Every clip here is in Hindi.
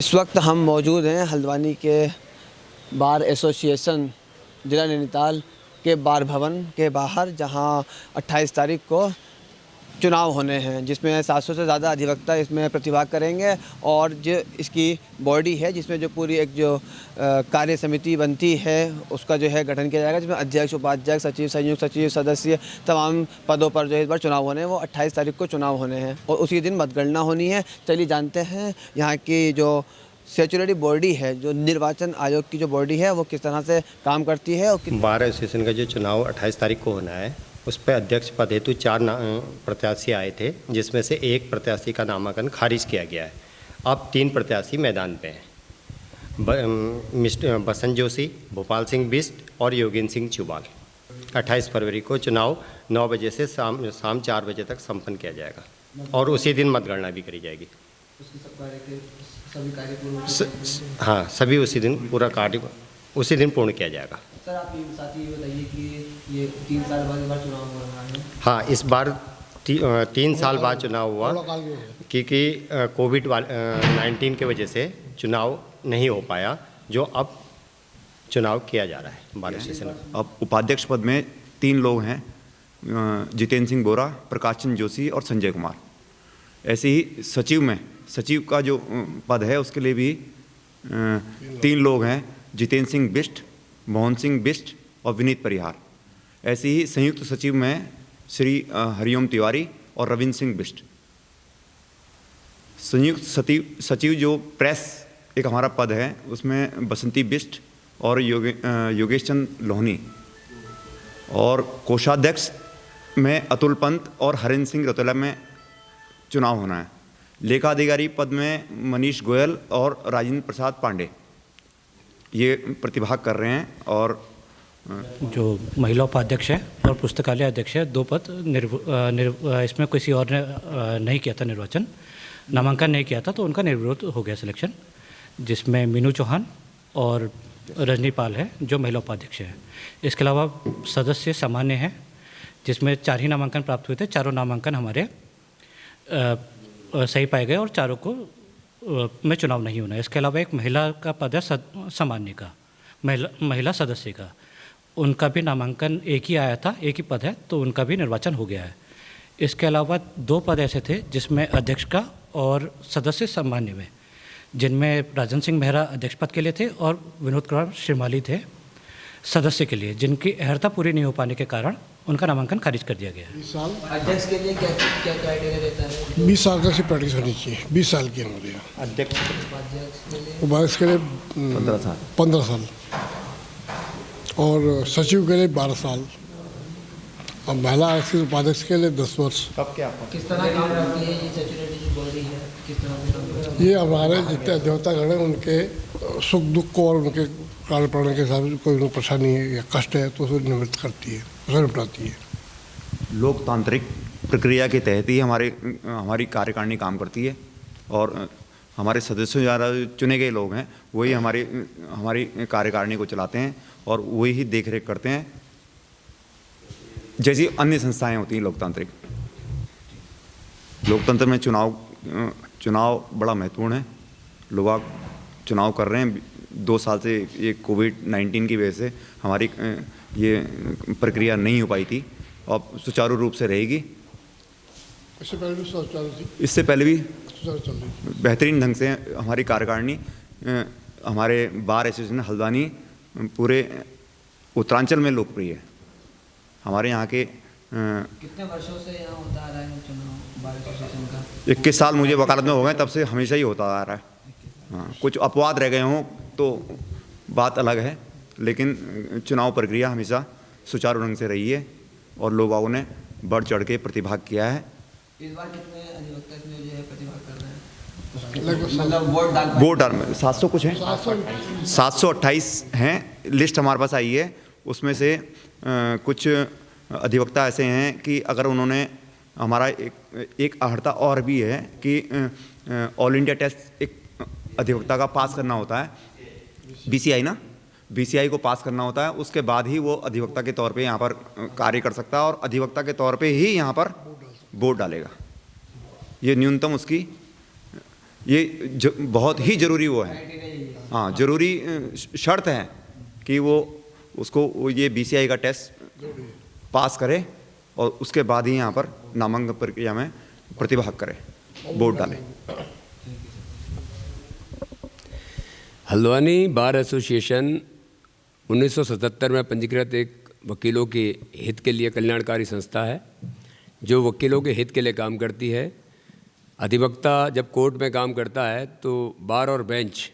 इस वक्त हम मौजूद हैं हल्द्वानी के बार एसोसिएशन ज़िला नैनीताल के बार भवन के बाहर, जहां 28 तारीख को चुनाव होने हैं, जिसमें 700 से ज़्यादा अधिवक्ता इसमें प्रतिभाग करेंगे। और जो इसकी बॉडी है, जिसमें जो पूरी एक जो कार्य समिति बनती है, उसका जो है गठन किया जाएगा, जिसमें अध्यक्ष, उपाध्यक्ष, सचिव, संयुक्त सचिव, सदस्य, तमाम पदों पर जो इस बार चुनाव होने हैं। वो 28 तारीख को चुनाव होने हैं और उसी दिन मतगणना होनी है। चलिए जानते हैं यहाँ की जो स्टैट्यूटरी बॉडी है, जो निर्वाचन आयोग की जो बॉडी है, वो किस तरह से काम करती है। और बार एसोसिएशन का जो चुनाव 28 तारीख को होना है, उस पर अध्यक्ष पद हेतु 4 प्रत्याशी आए थे, जिसमें से एक प्रत्याशी का नामांकन खारिज किया गया है। अब 3 प्रत्याशी मैदान पे हैं, मिस्टर बसंत जोशी, भोपाल सिंह बिष्ट और योगेंद्र सिंह चुबाल। 28 फरवरी को चुनाव 9 बजे से शाम 4 बजे तक संपन्न किया जाएगा और उसी दिन मतगणना भी करी जाएगी। हाँ, सभी उसी दिन पूरा कार्य उसी दिन पूर्ण किया जाएगा। सर, आप ये साथ ही बताइए कि ये 3 साल बाद इस बार चुनाव हो रहा है। हाँ, इस बार 3 साल बाद चुनाव हुआ, क्योंकि कोविड-19 की वजह से चुनाव नहीं हो पाया, जो अब चुनाव किया जा रहा है बार एसोसिएशन में। अब उपाध्यक्ष पद में 3 लोग हैं, जितेंद्र सिंह बोरा, प्रकाश चंद्र जोशी और संजय कुमार। ऐसे ही सचिव का जो पद है, उसके लिए भी 3 लोग हैं, जितेंद्र सिंह बिष्ट, मोहन सिंह बिष्ट और विनीत परिहार। ऐसे ही संयुक्त सचिव में श्री हरिओम तिवारी और रविंद्र सिंह बिष्ट। संयुक्त सचिव जो प्रेस एक हमारा पद है, उसमें बसंती बिष्ट और योगेश चंद्र लोहनी। और कोषाध्यक्ष में अतुल पंत और हरेंद्र सिंह रतौला में चुनाव होना है। लेखाधिकारी पद में मनीष गोयल और राजेंद्र प्रसाद पांडे ये प्रतिभाग कर रहे हैं। और जो महिला उपाध्यक्ष है और पुस्तकालय अध्यक्ष है, 2 पद इसमें किसी और ने नहीं किया था, नामांकन नहीं किया था, तो उनका निर्विरोध हो गया सिलेक्शन, जिसमें मीनू चौहान और रजनी पाल है जो महिला उपाध्यक्ष है। इसके अलावा सदस्य सामान्य हैं, जिसमें 4 ही नामांकन प्राप्त हुए थे। चारों नामांकन हमारे सही पाए गए और चारों को में चुनाव नहीं होना है। इसके अलावा एक महिला का पद है सामान्य का, महिला सदस्य का, उनका भी नामांकन एक ही आया था, एक ही पद है, तो उनका भी निर्वाचन हो गया है। इसके अलावा 2 पद ऐसे थे जिसमें अध्यक्ष का और सदस्य सामान्य में, जिनमें राजन सिंह मेहरा अध्यक्ष पद के लिए थे और विनोद कुमार श्रीमाली थे सदस्य के लिए, जिनकी अर्हता पूरी नहीं हो पाने के कारण उनका नामांकन खारिज कर दिया गया है। 20 साल अध्यक्ष के लिए क्या क्राइटेरिया रहता है? 20 साल तक से प्रैक्टिस होनी चाहिए, 20 साल की हमारे यहाँ। उपाध्यक्ष के लिए 15 साल और सचिव के लिए 12 साल और महिला उपाध्यक्ष के लिए 10 वर्ष। किस तरह काम करती है ये स्टैट्यूटरी जो बॉडी है, किस तरह से काम करती है? ये हमारे जितने अधिवक्तागण हैं, उनके सुख दुख को और उनके कार्य प्रणाली के हिसाब से कोई उनको परेशानी है या कष्ट है तो उसे निवृत्त करती है, उसे निपटाती है। लोकतांत्रिक प्रक्रिया के तहत ही हमारी कार्यकारिणी काम करती है और हमारे सदस्यों द्वारा चुने गए लोग हैं, वही हमारी कार्यकारिणी को चलाते हैं और वही ही देख रेख करते हैं, जैसी अन्य संस्थाएं होती हैं। लोकतंत्र में चुनाव बड़ा महत्वपूर्ण है। लोग चुनाव कर रहे हैं। 2 साल से ये कोविड-19 की वजह से हमारी ये प्रक्रिया नहीं हो पाई थी, अब सुचारू रूप से रहेगी। इससे पहले भी बेहतरीन ढंग से हमारी कार्यकारिणी हमारे बार एसोसिएशन हल्द्वानी पूरे उत्तरांचल में लोकप्रिय है। हमारे यहाँ के कितने वर्षों से यहाँ होता आ रहा है चुनाव बार एसोसिएशन का? 21 साल मुझे वकालत में हो गए, तब से हमेशा ही होता आ रहा है। हाँ, कुछ अपवाद रह गए हों तो बात अलग है, लेकिन चुनाव प्रक्रिया हमेशा सुचारू ढंग से रही है और लोगों ने बढ़ चढ़ के प्रतिभाग किया है। इस बार कितने अधिवक्ता इसमें जो है प्रतिभाग कर रहे हैं? मतलब वोट डाल में 700 कुछ हैं, 728 हैं। लिस्ट हमारे पास आई है, उसमें से कुछ अधिवक्ता ऐसे हैं कि अगर उन्होंने हमारा एक अर्हता और भी है कि ऑल इंडिया टेस्ट एक अधिवक्ता का पास करना होता है, बीसीआई को पास करना होता है, उसके बाद ही वो अधिवक्ता के तौर पे यहाँ पर कार्य कर सकता है और अधिवक्ता के तौर पे ही यहाँ पर वोट डालेगा। ये न्यूनतम उसकी ये बहुत ही ज़रूरी वो है, हाँ ज़रूरी शर्त है कि वो उसको ये BCI का टेस्ट पास करे और उसके बाद ही यहाँ पर नामांकन प्रक्रिया में प्रतिभाग करे, वोट डाले। हल्द्वानी बार एसोसिएशन 1977 में पंजीकृत एक वकीलों के हित के लिए कल्याणकारी संस्था है, जो वकीलों के हित के लिए काम करती है। अधिवक्ता जब कोर्ट में काम करता है तो बार और बेंच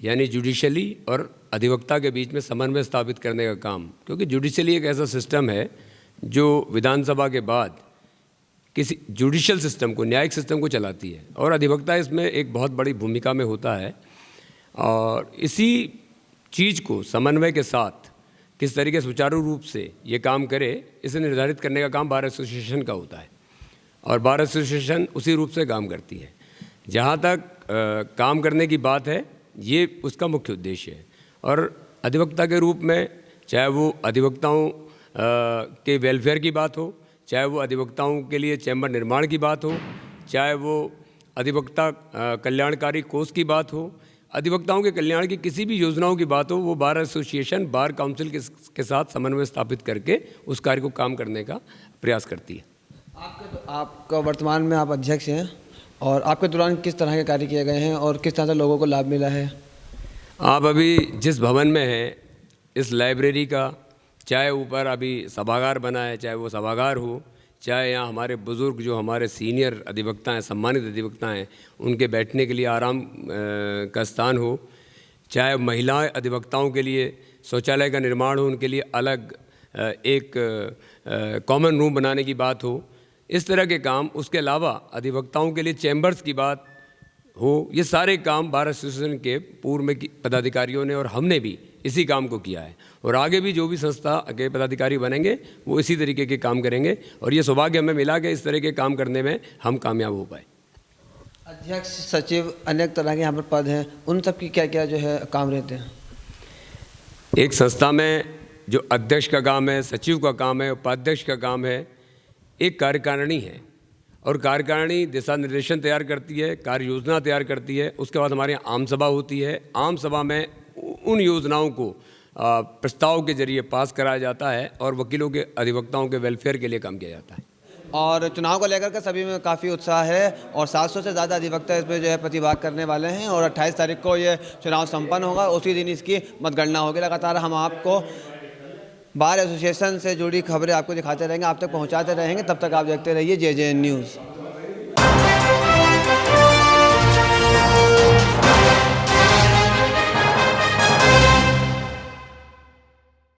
यानी जुडिशली और अधिवक्ता के बीच में समन्वय स्थापित करने का काम, क्योंकि जुडिशली एक ऐसा सिस्टम है जो विधानसभा के बाद किसी जुडिशल सिस्टम को, न्यायिक सिस्टम को चलाती है, और अधिवक्ता इसमें एक बहुत बड़ी भूमिका में होता है। और इसी चीज़ को समन्वय के साथ किस तरीके से सुचारू रूप से ये काम करे, इसे निर्धारित करने का काम बार एसोसिएशन का होता है, और बार एसोसिएशन उसी रूप से काम करती है। जहाँ तक काम करने की बात है, ये उसका मुख्य उद्देश्य है। और अधिवक्ता के रूप में चाहे वो अधिवक्ताओं के वेलफेयर की बात हो, चाहे वो अधिवक्ताओं के लिए चैम्बर निर्माण की बात हो, चाहे वो अधिवक्ता कल्याणकारी कोष की बात हो, अधिवक्ताओं के कल्याण की किसी भी योजनाओं की बात हो, वो बार एसोसिएशन बार काउंसिल के साथ समन्वय स्थापित करके उस कार्य को काम करने का प्रयास करती है। आपका वर्तमान में आप अध्यक्ष हैं, और आपके दौरान किस तरह के कार्य किए गए हैं और किस तरह से लोगों को लाभ मिला है? आप अभी जिस भवन में हैं, इस लाइब्रेरी का, चाहे ऊपर अभी सभागार बना है, चाहे वो सभागार हो, चाहे यहाँ हमारे बुज़ुर्ग जो हमारे सीनियर अधिवक्ता हैं, सम्मानित अधिवक्ता हैं, उनके बैठने के लिए आराम का स्थान हो, चाहे महिला अधिवक्ताओं के लिए शौचालय का निर्माण हो, उनके लिए अलग एक कॉमन रूम बनाने की बात हो, इस तरह के काम, उसके अलावा अधिवक्ताओं के लिए चैम्बर्स की बात हो, ये सारे काम बार एसोसिएशन के पूर्व में पदाधिकारियों ने और हमने भी इसी काम को किया है, और आगे भी जो भी संस्था के पदाधिकारी बनेंगे वो इसी तरीके के काम करेंगे, और ये सौभाग्य हमें मिला कि इस तरह के काम करने में हम कामयाब हो पाए। अध्यक्ष, सचिव, अनेक तरह के यहाँ पर पद हैं, उन सब की क्या क्या जो है काम रहते हैं? एक संस्था में जो अध्यक्ष का काम है, सचिव का काम है, उपाध्यक्ष का काम है, एक कार्यकारिणी है, और कार्यकारिणी दिशा निर्देशन तैयार करती है, कार्य योजना तैयार करती है। उसके बाद हमारे यहाँ आम सभा होती है, आम सभा में उन योजनाओं को प्रस्ताव के जरिए पास कराया जाता है, और वकीलों के, अधिवक्ताओं के वेलफेयर के लिए काम किया जाता है। और चुनाव को लेकर के सभी में काफ़ी उत्साह है, और 700 से ज़्यादा अधिवक्ता इसमें जो है प्रतिभाग करने वाले हैं, और 28 तारीख को ये चुनाव संपन्न होगा, उसी दिन इसकी मतगणना होगी। लगातार हम आपको बार एसोसिएशन से जुड़ी खबरें आपको दिखाते रहेंगे, आप तक पहुंचाते रहेंगे। तब तक आप देखते रहिए JJN न्यूज़।